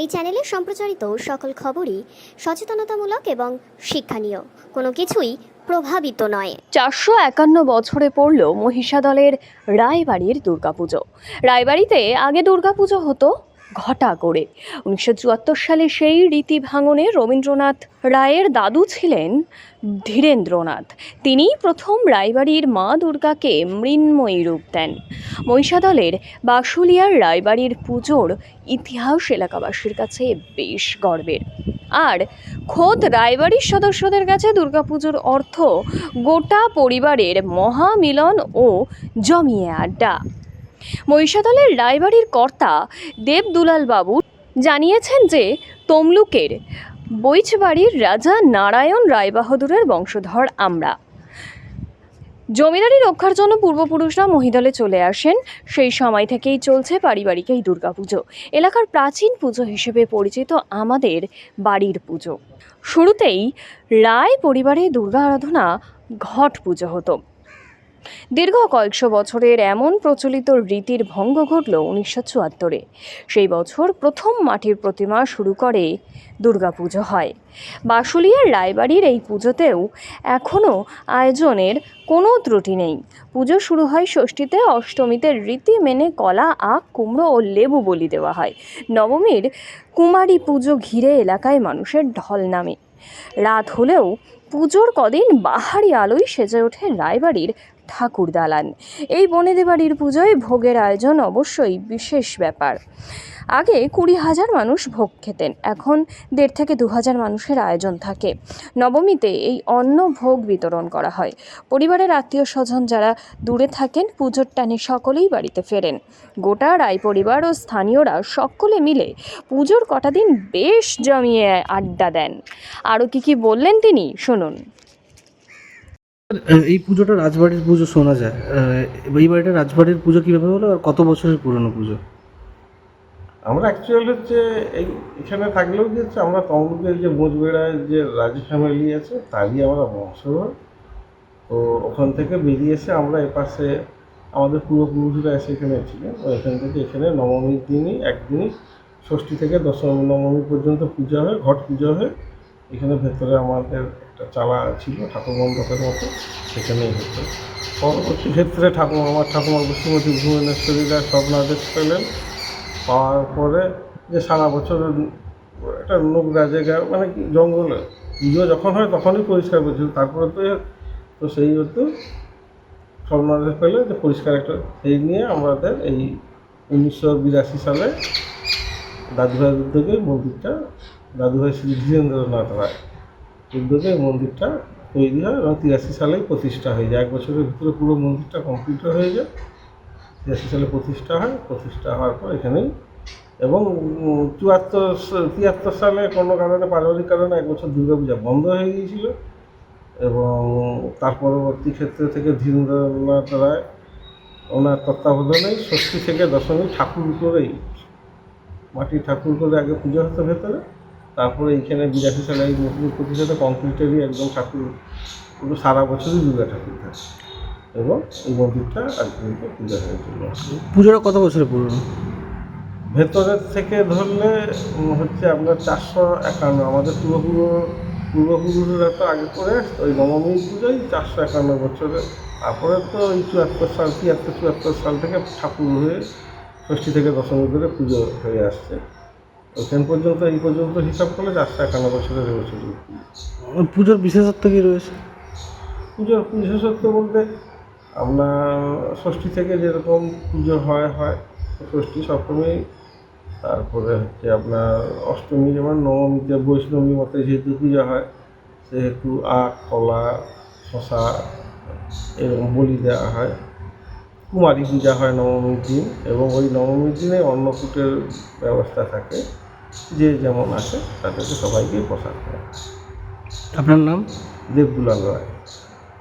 এই চ্যানেলে সম্প্রচারিত সকল খবরই সচেতনতামূলক এবং শিক্ষণীয়, কোনো কিছুই প্রভাবিত নয়। 451 বছরে পড়ল মহিষাদলের রায়বাড়ির দুর্গাপুজো। রায়বাড়িতে আগে দুর্গাপুজো হতো ঘটা করে। 1974 সালে সেই রীতি ভাঙনে রবীন্দ্রনাথ রায়ের দাদু ছিলেন ধীরেন্দ্রনাথ। তিনিই প্রথম রায়বাড়ির মা দুর্গাকে মৃন্ময়ী রূপ দেন। মহিষাদলের বাসুলিয়ার রায়বাড়ির পুজোর ইতিহাস এলাকাবাসীর কাছে বেশ গর্বের। আর খোদ রায়বাড়ির সদস্যদের কাছে দুর্গাপুজোর অর্থ গোটা পরিবারের মহামিলন ও জমিয়ে আড্ডা। মহিষাদলের রায়বাড়ির কর্তা দেবদুলাল বাবু জানিয়েছেন যে তমলুকের বৈচবাড়ির রাজা নারায়ণ রায়বাহাদুরের বংশধর আমরা। জমিদারি রক্ষার জন্য পূর্বপুরুষরা মহিদলে চলে আসেন। সেই সময় থেকেই চলছে পারিবারিক এই দুর্গাপুজো। এলাকার প্রাচীন পুজো হিসেবে পরিচিত আমাদের বাড়ির পুজো। শুরুতেই রায় পরিবারে দুর্গা আরাধনা ঘট পুজো হতো। দীর্ঘ কয়েকশো বছরের এমন প্রচলিত রীতির ভঙ্গ ঘটল 1974-এ। সেই বছর প্রথম মাটির প্রতিমা শুরু করে দুর্গাপুজো হয়। বাসুলিয়ার রায়বাড়ির এই পুজোতেও এখনও আয়োজনের কোনো ত্রুটি নেই। পুজো শুরু হয় ষষ্ঠীতে, অষ্টমীতে রীতি মেনে কলা, আখ, কুমড়ো ও লেবু বলি দেওয়া হয়। নবমীর কুমারী পুজো ঘিরে এলাকায় মানুষের ঢল নামে। রাত হলেও পুজোর কদিন বাহারি আলোয় সেজে ওঠে রায়বাড়ির ঠাকুর দালান। এই বনেদি বাড়ির পুজোয় ভোগের আয়োজন অবশ্যই বিশেষ ব্যাপার। আগে 20,000 মানুষ ভোগ খেতেন, এখন 1,500 থেকে 2,000 মানুষের আয়োজন থাকে। নবমীতে এই অন্ন ভোগ বিতরণ করা হয়। পরিবারের আত্মীয় স্বজন যারা দূরে থাকেন পুজোর টানে সকলেই বাড়িতে ফেরেন। গোটা রায় পরিবার ও স্থানীয়রা সকলে মিলে পুজোর কটা দিন বেশ জমিয়ে আড্ডা দেন। আরও কি বললেন তিনি, শুনুন। এই পুজোটা রাজবাড়ির পুজো শোনা যায়। এই বাড়িটা রাজবাড়ির পুজো কীভাবে হলো আর কত বছরের পুরনো পুজো? আমরা অ্যাকচুয়ালি হচ্ছে এখানে থাকলেও কি হচ্ছে আমরা তমলুকের যে বোঝবেড়ায় যে রাজ ফ্যামিলি আছে তারই আমরা বংশধর। তো ওখান থেকে বেরিয়ে এসে আমরা এপাশে আমাদের পূর্বপুরুষরা এসে এখানে ছিলেন। এখান থেকে এখানে নবমীর দিনই একদিনই ষষ্ঠী থেকে দশমী নবমী পর্যন্ত পূজা হয়, ঘট পুজো হয়। এখানে ভেতরে আমাদের একটা চালা ছিল ঠাকুর মণ্ডপের মতো, সেখানেই হতো। পরবর্তী ক্ষেত্রে আমার ঠাকুমা বসুমতী ভুবনেশ্বরীরা স্বপ্নাদেশ পেলেন। পাওয়ার পরে যে সারা বছর একটা নোংরা জায়গা মানে কি জঙ্গলে পুজো যখন হয় তখনই পরিষ্কার করছিল, তারপরে তো সেই হতো স্বপ্নাদেশ পেলে যে পরিষ্কার একটা, সেই নিয়ে আমাদের এই 1982 সালে দাদুভাইয়ের উদ্যোগে মন্দিরটা, দাদুভাই শ্রী ধীরেন্দ্রনাথ রায় উদ্যোগে মন্দিরটা তৈরি হয় এবং 83 সালেই প্রতিষ্ঠা হয়ে যায়। 1 বছরের ভিতরে পুরো মন্দিরটা কমপ্লিট হয়ে যায়। 83 সালে প্রতিষ্ঠা হয়। প্রতিষ্ঠা হওয়ার পর এখানেই এবং 73 সালে কোনো কারণে পারিবারিক কারণে 1 বছর দুর্গাপূজা বন্ধ হয়ে গিয়েছিল এবং তার পরবর্তী ক্ষেত্রে থেকে ধীরেন্দ্রনাথ রায় ওনার তত্ত্বাবধানেই ষষ্ঠী থেকে দশমী ঠাকুর করেই মাটির ঠাকুর করে আগে পুজো হতো ভেতরে, তারপরে এইখানে 82 সালে এই মন্দির প্রতিষ্ঠাতা কমপ্লিটেরই একদম ঠাকুর পুরো সারা বছরই দুর্গা ঠাকুর থাকে এবং এই মন্দিরটা আজ পর্যন্ত পূজা হয়েছিল। পুজোটা কত বছরের পুরনো? ভেতরের থেকে ধরলে হচ্ছে আপনার 451, আমাদের পূর্বপুরুষরা তো আগে করে ওই নবমী পুজোই 451 বছরে। তারপরে তো ওই 73 সাল থেকে ঠাকুর হয়ে ষষ্ঠী থেকে দশমী ধরে পুজো হয়ে আসছে। ওখান পর্যন্ত এই পর্যন্ত হিসাব করলে 451 বছরের এবছর। পুজোর বিশেষত্ব কী রয়েছে? পুজোর বিশেষত্ব বলতে আপনার ষষ্ঠী থেকে যেরকম পুজো হয় ষষ্ঠী, সপ্তমী, তারপরে হচ্ছে আপনার অষ্টমী, যেমন নবমীতে বৈষ্ণবী মতে যেহেতু পূজা হয় সেহেতু আখ, কলা, শশা এরকম বলি দেওয়া হয়। কুমারী পূজা হয় নবমীর দিন এবং ওই নবমীর দিনে অন্নকূটের ব্যবস্থা থাকে, যে যেমন আসে তাদেরকে সবাইকে প্রসাদ দেয়। আপনার নাম? দেবদুলাল রায়।